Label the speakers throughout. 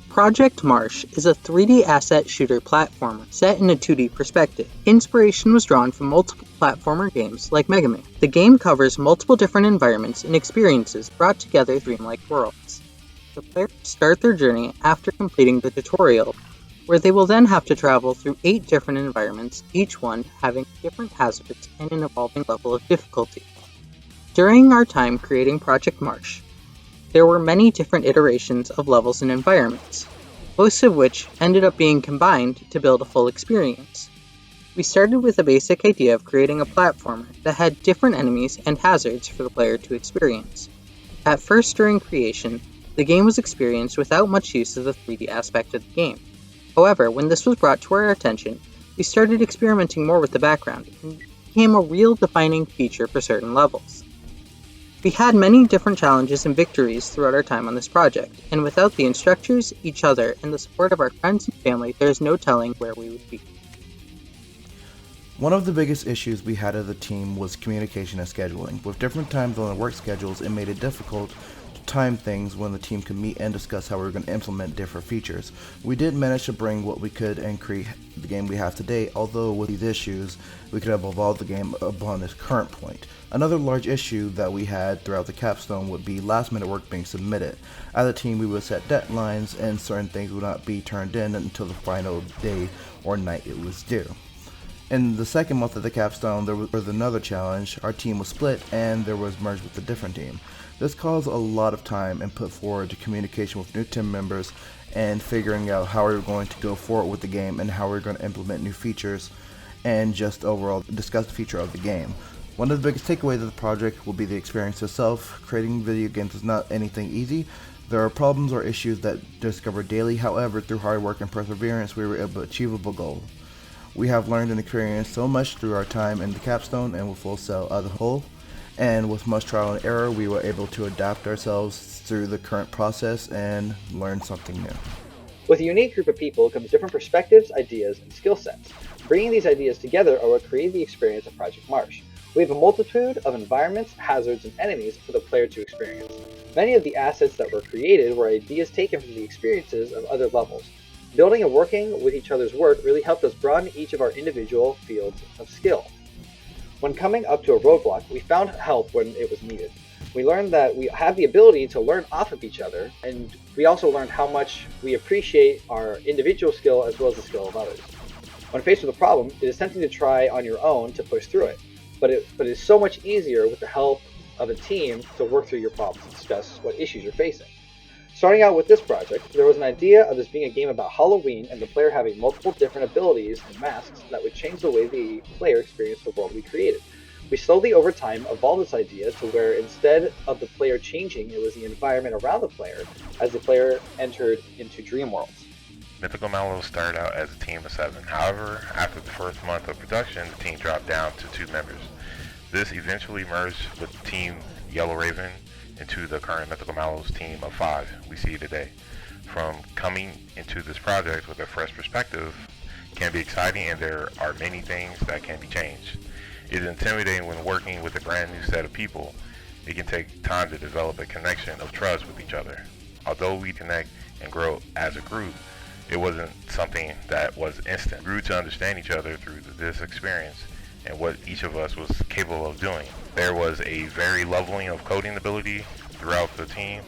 Speaker 1: Project Marsh is a 3D asset shooter platformer set in a 2D perspective. Inspiration was drawn from multiple platformer games like Mega Man. The game covers multiple different environments and experiences brought together dreamlike worlds. The players start their journey after completing the tutorial, where they will then have to travel through 8 different environments, each one having different hazards and an evolving level of difficulty. During our time creating Project Marsh, there were many different iterations of levels and environments, most of which ended up being combined to build a full experience. We started with a basic idea of creating a platformer that had different enemies and hazards for the player to experience. At first during creation, the game was experienced without much use of the 3D aspect of the game. However, when this was brought to our attention, we started experimenting more with the background and it became a real defining feature for certain levels. We had many different challenges and victories throughout our time on this project, and without the instructors, each other, and the support of our friends and family, there is no telling where we would be.
Speaker 2: One of the biggest issues we had as a team was communication and scheduling. With different times on the work schedules, it made it difficult to time things when the team could meet and discuss how we were going to implement different features. We did manage to bring what we could and create the game we have today, although with these issues, we could have evolved the game upon this current point. Another large issue that we had throughout the capstone would be last minute work being submitted. As a team, we would set deadlines and certain things would not be turned in until the final day or night it was due. In the second month of the capstone, there was another challenge. Our team was split and there was merged with a different team. This caused a lot of time and put forward to communication with new team members and figuring out how we were going to go forward with the game and how we were going to implement new features and just overall discuss the future of the game. One of the biggest takeaways of the project will be the experience itself. Creating video games is not anything easy. There are problems or issues that discover daily. However, through hard work and perseverance, we were able to achieve a goal. We have learned and experienced so much through our time in the capstone and with Full Sail as a whole. And with much trial and error, we were able to adapt ourselves through the current process and learn something new.
Speaker 3: With a unique group of people comes different perspectives, ideas, and skill sets. Bringing these ideas together are what created the experience of Project Marsh. We have a multitude of environments, hazards, and enemies for the player to experience. Many of the assets that were created were ideas taken from the experiences of other levels. Building and working with each other's work really helped us broaden each of our individual fields of skill. When coming up to a roadblock, we found help when it was needed. We learned that we have the ability to learn off of each other, and we also learned how much we appreciate our individual skill as well as the skill of others. When faced with a problem, it is tempting to try on your own to push through it, but it is so much easier with the help of a team to work through your problems and discuss what issues you're facing. Starting out with this project, there was an idea of this being a game about Halloween and the player having multiple different abilities and masks that would change the way the player experienced the world we created. We slowly over time evolved this idea to where instead of the player changing, it was the environment around the player as the player entered into dream worlds.
Speaker 4: MythicalMallows started out as a team of 7. However, after the first month of production, the team dropped down to 2 members. This eventually merged with Team Yellow Raven into the current MythicalMallows team of 5 we see today. From coming into this project with a fresh perspective can be exciting, and there are many things that can be changed. It is intimidating when working with a brand new set of people. It can take time to develop a connection of trust with each other. Although we connect and grow as a group, it wasn't something that was instant. We grew to understand each other through this experience and what each of us was capable of doing. There was a very leveling of coding ability throughout the team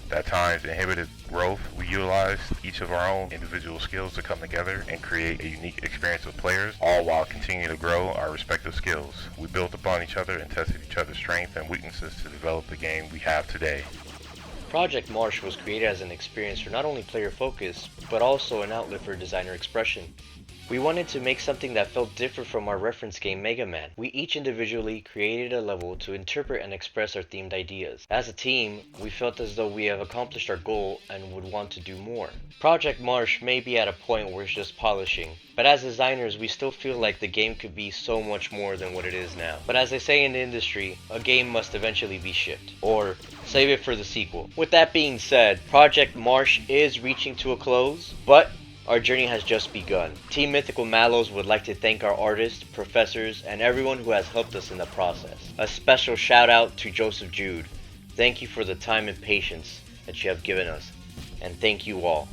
Speaker 4: that at times inhibited growth. We utilized each of our own individual skills to come together and create a unique experience with players, all while continuing to grow our respective skills. We built upon each other and tested each other's strengths and weaknesses to develop the game we have today.
Speaker 5: Project Marsh was created as an experience for not only player focus, but also an outlet for designer expression. We wanted to make something that felt different from our reference game Mega Man. We each individually created a level to interpret and express our themed ideas. As a team, we felt as though we have accomplished our goal and would want to do more. Project Marsh may be at a point where it's just polishing, but as designers we still feel like the game could be so much more than what it is now. But as they say in the industry, a game must eventually be shipped, or save it for the sequel. With that being said, Project Marsh is reaching to a close, but our journey has just begun. Team MythicalMallows would like to thank our artists, professors, and everyone who has helped us in the process. A special shout out to Joseph Jude. Thank you for the time and patience that you have given us. and thank you all.